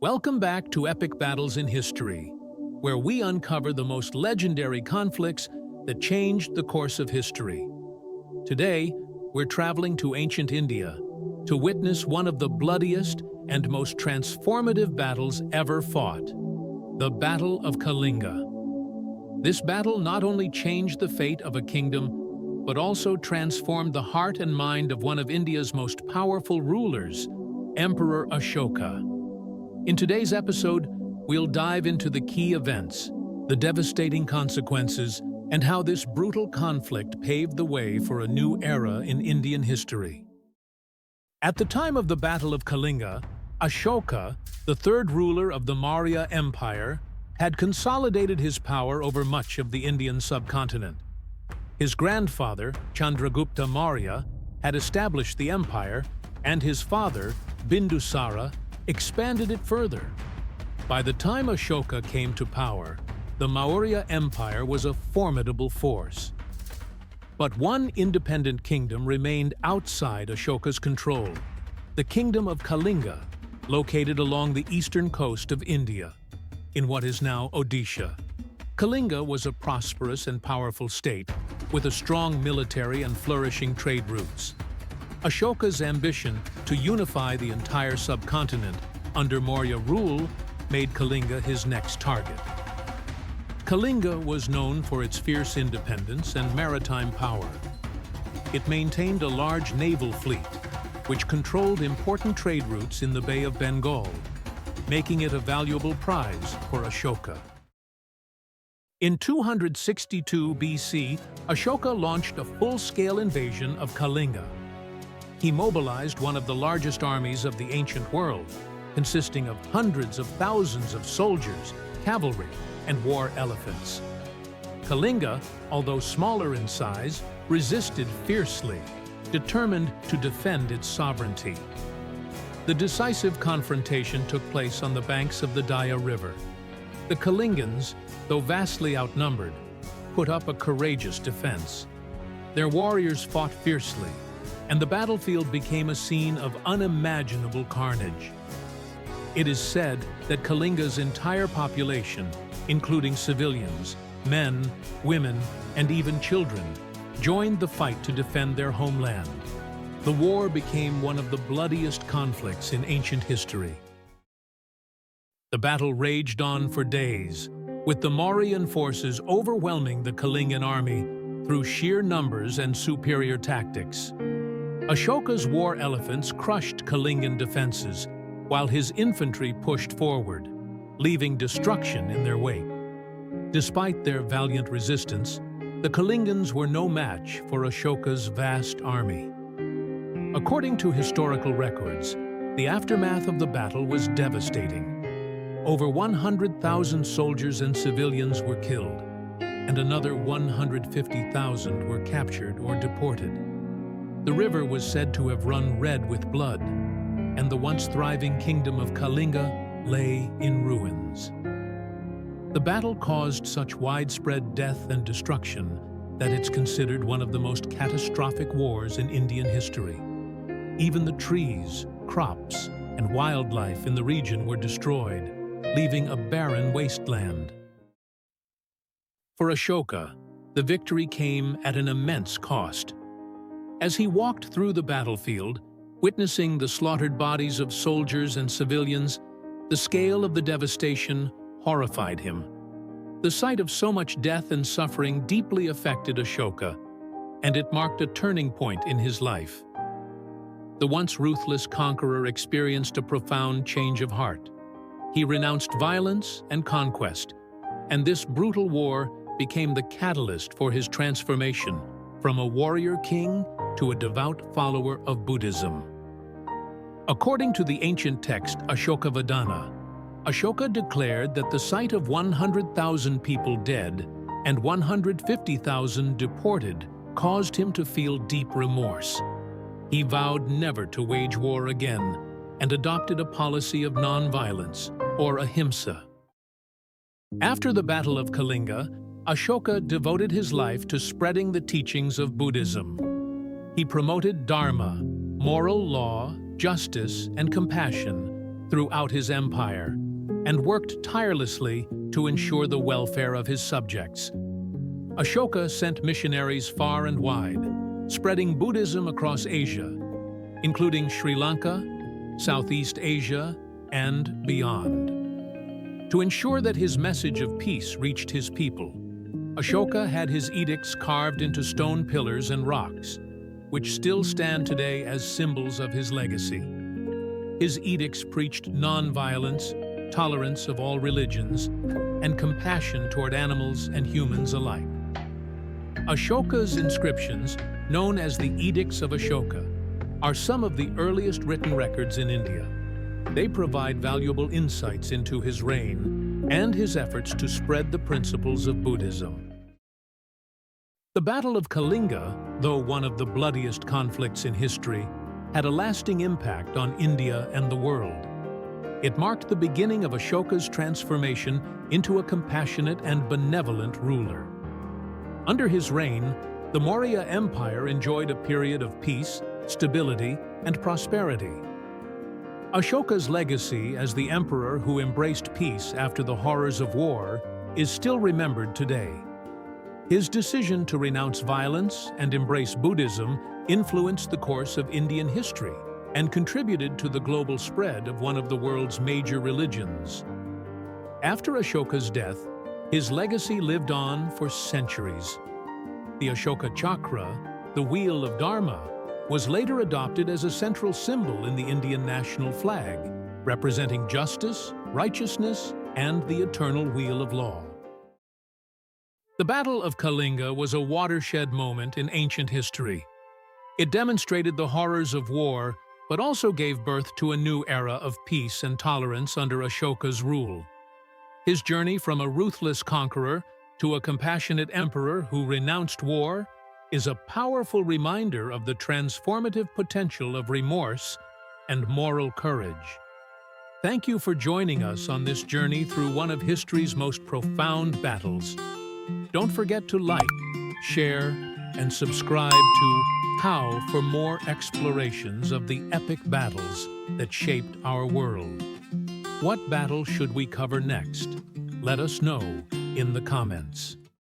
Welcome back to Epic Battles in History, where we uncover the most legendary conflicts that changed the course of history. Today, we're traveling to ancient India to witness one of the bloodiest and most transformative battles ever fought, the Battle of Kalinga. This battle not only changed the fate of a kingdom, but also transformed the heart and mind of one of India's most powerful rulers, Emperor Ashoka. In today's episode, we'll dive into the key events, the devastating consequences, and how this brutal conflict paved the way for a new era in Indian history. At the time of the Battle of Kalinga, Ashoka, the third ruler of the Maurya Empire, had consolidated his power over much of the Indian subcontinent. His grandfather, Chandragupta Maurya, had established the empire, and his father, Bindusara, expanded it further. By the time Ashoka came to power, the Maurya Empire was a formidable force. But one independent kingdom remained outside Ashoka's control, the Kingdom of Kalinga, located along the eastern coast of India, in what is now Odisha. Kalinga was a prosperous and powerful state, with a strong military and flourishing trade routes. Ashoka's ambition to unify the entire subcontinent under Maurya rule made Kalinga his next target. Kalinga was known for its fierce independence and maritime power. It maintained a large naval fleet, which controlled important trade routes in the Bay of Bengal, making it a valuable prize for Ashoka. In 262 BC, Ashoka launched a full-scale invasion of Kalinga. He mobilized one of the largest armies of the ancient world, consisting of hundreds of thousands of soldiers, cavalry, and war elephants. Kalinga, although smaller in size, resisted fiercely, determined to defend its sovereignty. The decisive confrontation took place on the banks of the Daya River. The Kalingans, though vastly outnumbered, put up a courageous defense. Their warriors fought fiercely, and the battlefield became a scene of unimaginable carnage. It is said that Kalinga's entire population, including civilians, men, women, and even children, joined the fight to defend their homeland. The war became one of the bloodiest conflicts in ancient history. The battle raged on for days, with the Mauryan forces overwhelming the Kalingan army through sheer numbers and superior tactics. Ashoka's war elephants crushed Kalingan defenses, while his infantry pushed forward, leaving destruction in their wake. Despite their valiant resistance, the Kalingans were no match for Ashoka's vast army. According to historical records, the aftermath of the battle was devastating. Over 100,000 soldiers and civilians were killed, and another 150,000 were captured or deported. The river was said to have run red with blood, and the once thriving kingdom of Kalinga lay in ruins. The battle caused such widespread death and destruction that it's considered one of the most catastrophic wars in Indian history. Even the trees, crops, and wildlife in the region were destroyed, leaving a barren wasteland. For Ashoka, the victory came at an immense cost. As he walked through the battlefield, witnessing the slaughtered bodies of soldiers and civilians, the scale of the devastation horrified him. The sight of so much death and suffering deeply affected Ashoka, and it marked a turning point in his life. The once ruthless conqueror experienced a profound change of heart. He renounced violence and conquest, and this brutal war became the catalyst for his transformation from a warrior king to a devout follower of Buddhism. According to the ancient text Ashokavadana, Ashoka declared that the sight of 100,000 people dead and 150,000 deported caused him to feel deep remorse. He vowed never to wage war again and adopted a policy of non-violence, or ahimsa. After the Battle of Kalinga, Ashoka devoted his life to spreading the teachings of Buddhism. He promoted Dharma, moral law, justice, and compassion, throughout his empire and worked tirelessly to ensure the welfare of his subjects. Ashoka sent missionaries far and wide, spreading Buddhism across Asia, including Sri Lanka, Southeast Asia, and beyond. To ensure that his message of peace reached his people, Ashoka had his edicts carved into stone pillars and rocks, which still stand today as symbols of his legacy. His edicts preached non-violence, tolerance of all religions, and compassion toward animals and humans alike. Ashoka's inscriptions, known as the Edicts of Ashoka, are some of the earliest written records in India. They provide valuable insights into his reign and his efforts to spread the principles of Buddhism. The Battle of Kalinga, though one of the bloodiest conflicts in history, had a lasting impact on India and the world. It marked the beginning of Ashoka's transformation into a compassionate and benevolent ruler. Under his reign, the Maurya Empire enjoyed a period of peace, stability, and prosperity. Ashoka's legacy as the emperor who embraced peace after the horrors of war is still remembered today. His decision to renounce violence and embrace Buddhism influenced the course of Indian history and contributed to the global spread of one of the world's major religions. After Ashoka's death, his legacy lived on for centuries. The AshokaChakra, the wheel of Dharma, was later adopted as a central symbol in the Indian national flag, representing justice, righteousness, and the eternal wheel of law. The Battle of Kalinga was a watershed moment in ancient history. It demonstrated the horrors of war, but also gave birth to a new era of peace and tolerance under Ashoka's rule. His journey from a ruthless conqueror to a compassionate emperor who renounced war is a powerful reminder of the transformative potential of remorse and moral courage. Thank you for joining us on this journey through one of history's most profound battles. Don't forget to like, share, and subscribe to How for more explorations of the epic battles that shaped our world. What battle should we cover next? Let us know in the comments.